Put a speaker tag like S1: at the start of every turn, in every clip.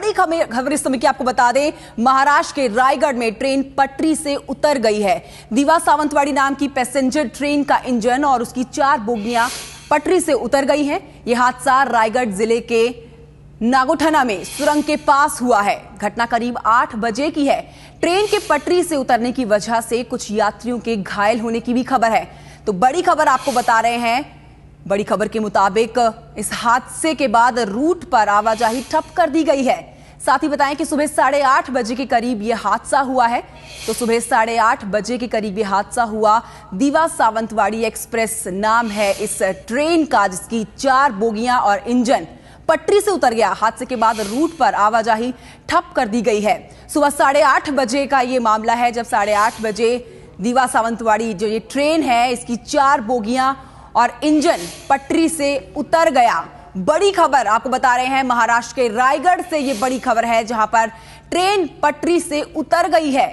S1: बड़ी खबर इस समय की आपको बता दें, महाराष्ट्र के रायगढ़ में ट्रेन पटरी से उतर गई है। दीवा सावंतवाड़ी नाम की पैसेंजर ट्रेन का इंजन और उसकी 4 बोगियां पटरी से उतर गई हैं। यह हादसा रायगढ़ जिले के नागोठना में सुरंग के पास हुआ है। घटना करीब 8 बजे की है। ट्रेन के पटरी से उतरने की वजह से कुछ यात्रियों के घायल होने की भी खबर है। तो बड़ी खबर आपको बता रहे हैं। बड़ी खबर के मुताबिक इस हादसे के बाद रूट पर आवाजाही ठप कर दी गई है। साथ ही बताएं कि सुबह 8:30 बजे के करीब यह हादसा हुआ है। तो सुबह 8:30 बजे के करीब यह हादसा हुआ। दीवा सावंतवाड़ी एक्सप्रेस नाम है इस ट्रेन का, जिसकी 4 बोगियां और इंजन पटरी से उतर गया। हादसे के बाद रूट पर आवाजाही ठप कर दी गई है। सुबह 8:30 बजे का यह मामला है, जब 8:30 बजे दीवा सावंतवाड़ी जो ये ट्रेन है, इसकी 4 बोगियां और इंजन पटरी से उतर गया। बड़ी खबर आपको बता रहे हैं, महाराष्ट्र के रायगढ़ से ये बड़ी खबर है, जहां पर ट्रेन पटरी से उतर गई है।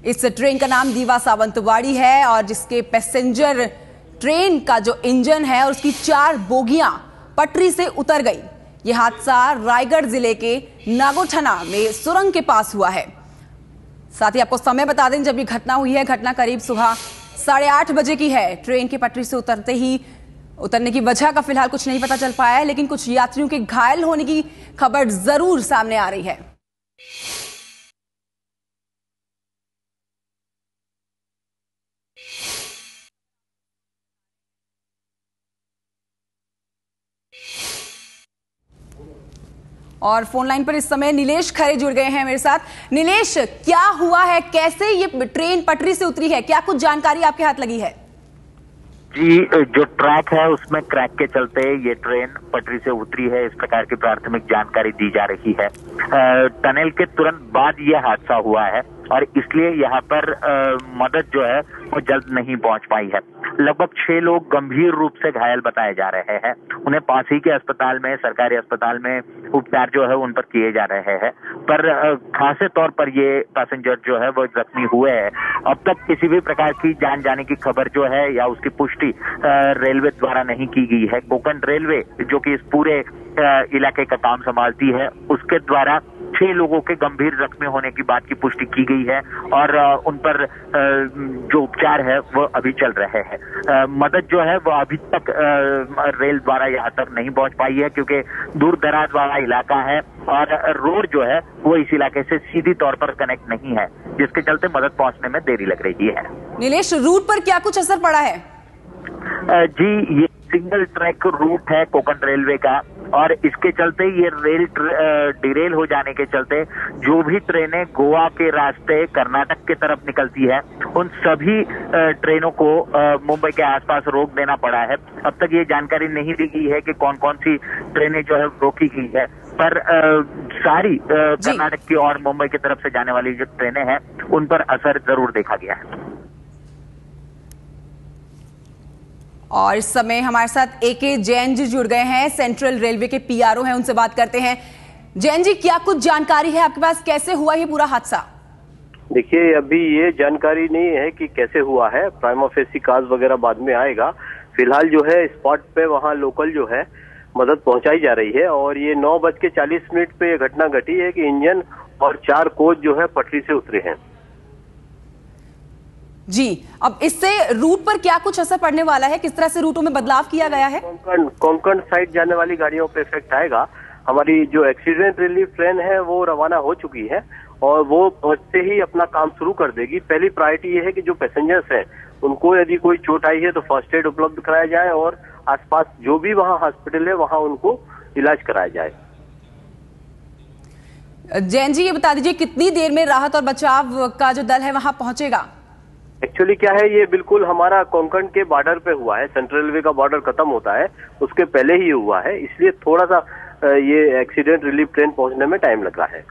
S1: इस ट्रेन का नाम दीवा सावंतवाड़ी है और जिसके पैसेंजर ट्रेन का जो इंजन है और उसकी 4 बोगियां पटरी से उतर गई। यह हादसा रायगढ़ जिले के नागोठना में सुरंग के पास हुआ है। साथ ही आपको समय बता दें जब ये घटना हुई है। घटना करीब सुबह 8:30 बजे की है। ट्रेन की पटरी से उतरने की वजह का फिलहाल कुछ नहीं पता चल पाया है, लेकिन कुछ यात्रियों के घायल होने की खबर जरूर सामने आ रही है। और फोन लाइन पर इस समय नीलेश खरे जुड़ गए हैं मेरे साथ। नीलेश, क्या हुआ है, कैसे ये ट्रेन पटरी से उतरी है, क्या कुछ जानकारी आपके हाथ लगी है?
S2: जी, जो ट्रैक है उसमें क्रैक के चलते ये ट्रेन पटरी से उतरी है, इस प्रकार की प्राथमिक जानकारी दी जा रही है। टनल के तुरंत बाद यह हादसा हुआ है और इसलिए यहाँ पर मदद जो है वो जल्द नहीं पहुंच पाई है। लगभग 6 लोग गंभीर रूप से घायल बताए जा रहे हैं। उन्हें पास ही के अस्पताल में, सरकारी अस्पताल में उपचार जो है उन पर किए जा रहे हैं, पर खासे तौर पर ये पैसेंजर जो है वो जख्मी हुए हैं। अब तक किसी भी प्रकार की जान जाने की खबर जो है या उसकी पुष्टि रेलवे द्वारा नहीं की गई है। कोंकण रेलवे जो कि इस पूरे इलाके का काम संभालती है, उसके द्वारा 6 लोगों के गंभीर जख्मी होने की बात की पुष्टि की गई है और उन पर जो उपचार है वो अभी चल रहे हैं। मदद जो है वो अभी तक रेल द्वारा यहाँ तक नहीं पहुंच पाई है, क्योंकि दूर दराज वाला इलाका है और रोड जो है वो इस इलाके से सीधी तौर पर कनेक्ट नहीं है, जिसके चलते मदद पहुंचने में देरी लग रही है।
S1: नीलेश, रूट पर क्या कुछ असर पड़ा है?
S2: जी, ये सिंगल ट्रैक रूट है कोंकण रेलवे का और इसके चलते ये रेल डिरेल हो जाने के चलते जो भी ट्रेनें गोवा के रास्ते कर्नाटक की तरफ निकलती है उन सभी ट्रेनों को मुंबई के आसपास रोक देना पड़ा है। अब तक ये जानकारी नहीं दी गई है कि कौन कौन सी ट्रेनें जो है रोकी गई है, पर सारी कर्नाटक की और मुंबई की तरफ से जाने वाली जो ट्रेनें हैं उन पर असर जरूर देखा गया है।
S1: और इस समय हमारे साथ एके जैन जी जुड़ गए हैं, सेंट्रल रेलवे के पीआरओ हैं, उनसे बात करते हैं। जैन जी, क्या कुछ जानकारी है आपके पास, कैसे हुआ ये पूरा हादसा?
S3: देखिए, अभी ये जानकारी नहीं है कि कैसे हुआ है। प्राइमा फेसी काज वगैरह बाद में आएगा। फिलहाल जो है स्पॉट पे वहाँ लोकल जो है मदद पहुंचाई जा रही है और ये 9:40 पे ये घटना घटी है कि इंजन और 4 कोच जो है पटरी से उतरे हैं।
S1: जी, अब इससे रूट पर क्या कुछ असर पड़ने वाला है, किस तरह से रूटों में बदलाव किया गया है?
S3: कोंकण साइड जाने वाली गाड़ियों पे इफेक्ट आएगा। हमारी जो एक्सीडेंट रिलीफ ट्रेन है वो रवाना हो चुकी है और वो पहुंचते ही अपना काम शुरू कर देगी। पहली प्रायोरिटी ये है कि जो पैसेंजर्स हैं उनको यदि कोई चोट आई है तो फर्स्ट एड उपलब्ध कराया जाए और आसपास जो भी वहाँ हॉस्पिटल है वहाँ उनको इलाज कराया जाए।
S1: जैन जी, ये बता दीजिए कितनी देर में राहत और बचाव का जो दल है वहाँ पहुंचेगा?
S3: एक्चुअली क्या है, ये बिल्कुल हमारा कोंकण के बॉर्डर पे हुआ है। सेंट्रल रेलवे का बॉर्डर खत्म होता है उसके पहले ही हुआ है, इसलिए थोड़ा सा ये एक्सीडेंट रिलीफ ट्रेन पहुंचने में टाइम लग रहा है।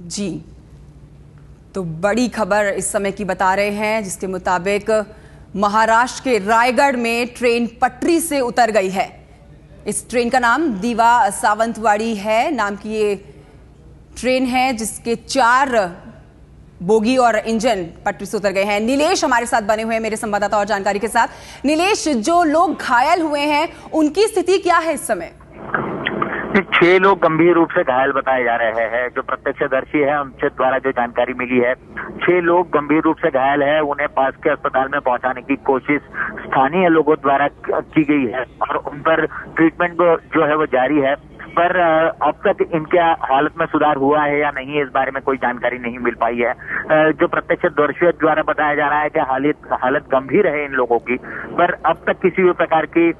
S1: जी, तो बड़ी खबर इस समय की बता रहे हैं, जिसके मुताबिक महाराष्ट्र के रायगढ़ में ट्रेन पटरी से उतर गई है। इस ट्रेन का नाम दीवा सावंतवाड़ी है नाम की ये ट्रेन है, जिसके 4 बोगी और इंजन पटरी से उतर गए हैं। नीलेश हमारे साथ बने हुए हैं मेरे संवाददाता और जानकारी के साथ। नीलेश, जो लोग घायल हुए हैं उनकी स्थिति क्या है इस समय?
S2: 6 लोग गंभीर रूप से घायल बताए जा रहे हैं। जो प्रत्यक्षदर्शी है उनसे द्वारा जो जानकारी मिली है, 6 लोग गंभीर रूप से घायल है। उन्हें पास के अस्पताल में पहुंचाने की कोशिश स्थानीय लोगों द्वारा की गई है और उन पर ट्रीटमेंट जो है वो जारी है। पर अब तक इनके हालत में सुधार हुआ है या नहीं, इस बारे में कोई जानकारी नहीं मिल पाई है। जो प्रत्यक्षदर्शियों द्वारा बताया जा रहा है कि हालत गंभीर है इन लोगों की, पर अब तक किसी भी प्रकार की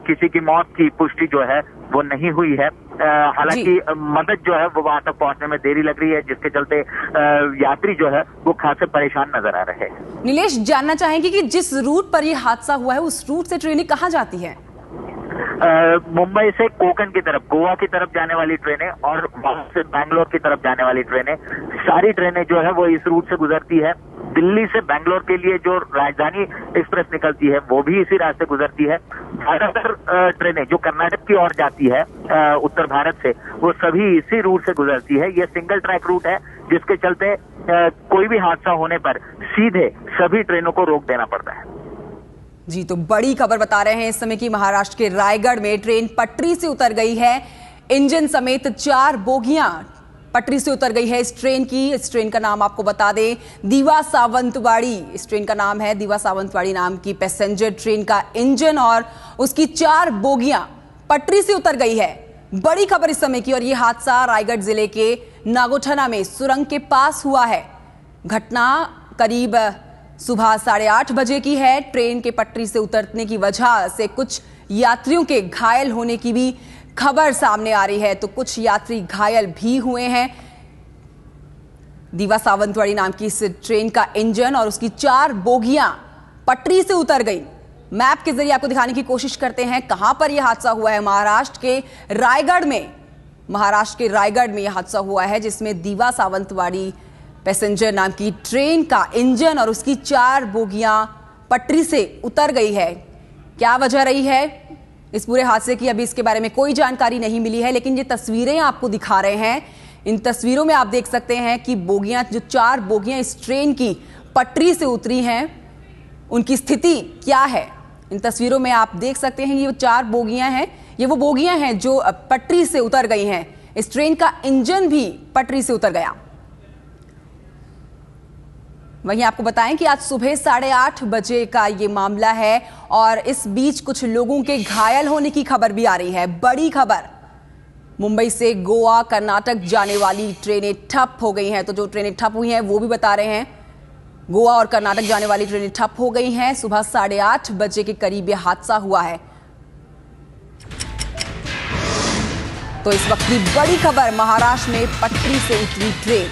S2: किसी की मौत की पुष्टि जो है वो नहीं हुई है। हालांकि मदद जो है वो वहां तक पहुंचने में देरी लग रही है, जिसके चलते यात्री जो है वो खासे परेशान नजर आ रहे हैं।
S1: नीलेश, जानना चाहेंगे कि जिस रूट पर ये हादसा हुआ है उस रूट से ट्रेनें कहाँ जाती है?
S2: मुंबई से कोंकण की तरफ, गोवा की तरफ जाने वाली ट्रेनें और वहां से बैंगलोर की तरफ जाने वाली ट्रेनें, सारी ट्रेनें जो है वो इस रूट से गुजरती है। दिल्ली से बैंगलोर के लिए जो राजधानी एक्सप्रेस निकलती है वो भी इसी रास्ते गुजरती है। ज्यादातर ट्रेनें जो कर्नाटक की ओर जाती है उत्तर भारत से, वो सभी इसी रूट से गुजरती है। ये सिंगल ट्रैक रूट है, जिसके चलते कोई भी हादसा होने पर सीधे सभी ट्रेनों को रोक देना पड़ता है।
S1: जी, तो बड़ी खबर बता रहे हैं इस समय की महाराष्ट्र के रायगढ़ में ट्रेन पटरी से उतर गई है। इंजन समेत 4 बोगियां पटरी से उतर गई है इस ट्रेन की। इस ट्रेन का नाम आपको बता दें, दीवा सावंतवाड़ी इस ट्रेन का नाम है। दीवा सावंतवाड़ी नाम की पैसेंजर ट्रेन का इंजन और उसकी 4 बोगियां पटरी से उतर गई है। बड़ी खबर इस समय की, और यह हादसा रायगढ़ जिले के नागोठना में सुरंग के पास हुआ है। घटना करीब सुबह 8:30 बजे की है। ट्रेन के पटरी से उतरने की वजह से कुछ यात्रियों के घायल होने की भी खबर सामने आ रही है, तो कुछ यात्री घायल भी हुए हैं। दीवा सावंतवाड़ी नाम की इस ट्रेन का इंजन और उसकी 4 बोगियां पटरी से उतर गई। मैप के जरिए आपको दिखाने की कोशिश करते हैं कहां पर यह हादसा हुआ है। महाराष्ट्र के रायगढ़ में यह हादसा हुआ है, जिसमें दीवा सावंतवाड़ी पैसेंजर नाम की ट्रेन का इंजन और उसकी 4 बोगियां पटरी से उतर गई है। क्या वजह रही है इस पूरे हादसे की, अभी इसके बारे में कोई जानकारी नहीं मिली है, लेकिन ये तस्वीरें आपको दिखा रहे हैं। इन तस्वीरों में आप देख सकते हैं कि बोगियां, जो 4 बोगियां इस ट्रेन की पटरी से उतरी हैं, उनकी स्थिति क्या है। इन तस्वीरों में आप देख सकते हैं ये 4 बोगियां हैं, ये वो बोगियां हैं जो पटरी से उतर गई हैं। इस ट्रेन का इंजन भी पटरी से उतर गया। वहीं आपको बताएं कि आज सुबह 8:30 बजे का ये मामला है और इस बीच कुछ लोगों के घायल होने की खबर भी आ रही है। बड़ी खबर, मुंबई से गोवा कर्नाटक जाने वाली ट्रेनें ठप हो गई हैं। तो जो ट्रेनें ठप हुई हैं वो भी बता रहे हैं, गोवा और कर्नाटक जाने वाली ट्रेनें ठप हो गई हैं। सुबह 8:30 बजे के करीब यह हादसा हुआ है। तो इस वक्त की बड़ी खबर, महाराष्ट्र में पटरी से उतरी ट्रेन।